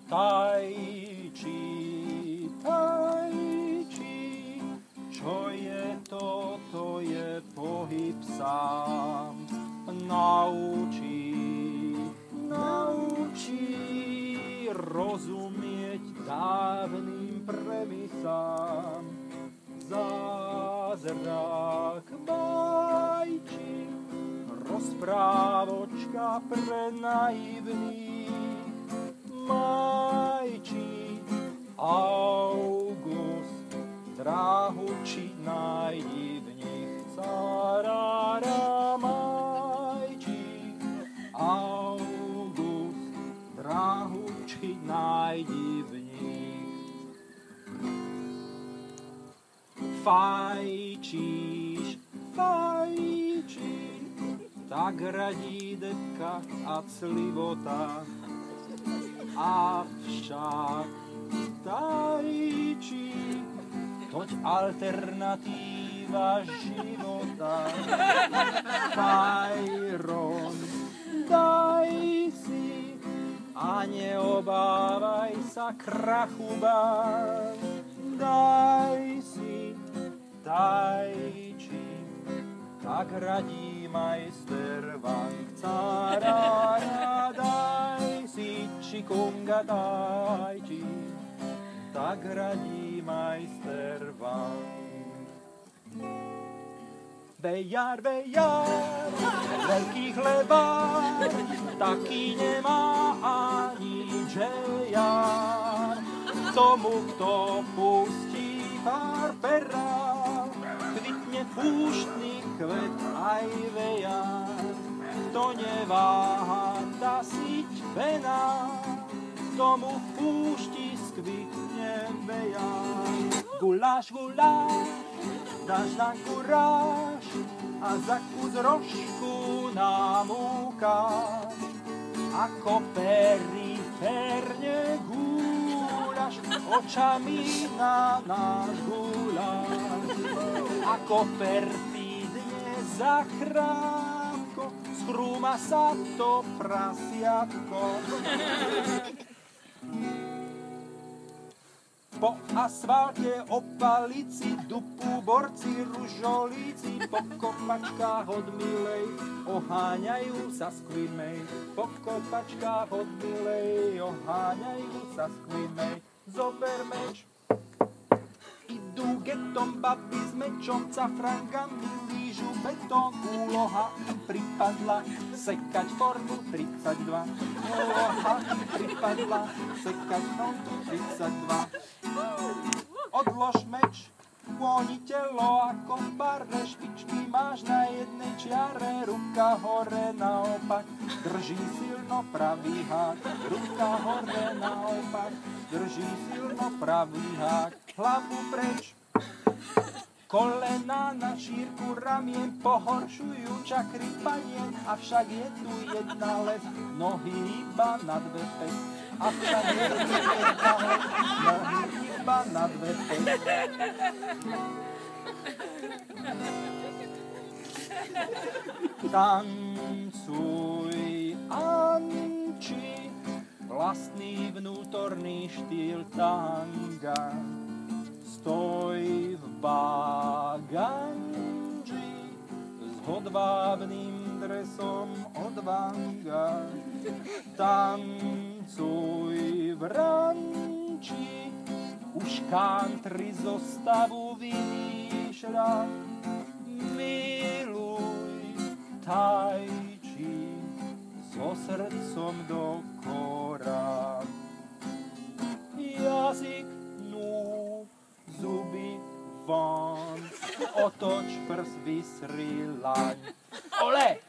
Tai chi, čo je to? To je pohyb sám. Naučí rozumieť dávnym premyslám. Zázrak bajčí, rozprávočka pre naivných. Majčí, August, dráhu či nájdi v nich. Carara, majčí, August, dráhu či nájdi v nich. Fajčíš, tak radí depka a clivota. Avšak tajčí, toť alternatíva života. Fajron, daj si a neobávaj sa krachu báť. Daj si, tajčí, tak radí majster Wang. Carara, daj si Qigonga tai chi, tak radí majster Wang. Vejar, veľký chlebár, taký nemá ani džejar. Tomu, kto pustí pár pera, kvitne púštny kvet aj vejar. Kto neváha tasiť vena, tomu v púšti skvitne vejar. Guláš, dáš nám kuráž a za kus rožku nám ukáž. Ako periférne gúľaš, očami na náš guláš. Ako perfídne zachránko, skrúma sa to prasiatko. Po asfalte, opalici, dupu, borci, ružolíci, po kopačkách od milej oháňajú sa skvimej. Po kopačkách od milej oháňajú sa skvimej. Zober meč, idú getom baby s mečom, cafrangami lížu betón. Úloha pripadla sekať formu 32. Úloha pripadla sekať formu 32. Odlož meč, kôni telo ako barre, špičky máš na jednej čiare, ruka hore naopak, drží silno pravý hák. Ruka hore naopak, drží silno pravý hák. Hlavu preč, kolena na šírku ramien, pohoršujú čakry panien, avšak je tu jedna les, nohy iba na dve pes. Avšak je tu jedna les, nohy iba na dve pes. Tancuj, Anči, vlastný vnútorný štýl tanga. Stoj v bagandži s hodvábnym dresom od Vanga. Tancuj v ranči, už country zostavu vymýšľam. Miluj tai chi so srdcom do kora. Jazyk zuby von, otoč prs, vysri laň. Ole!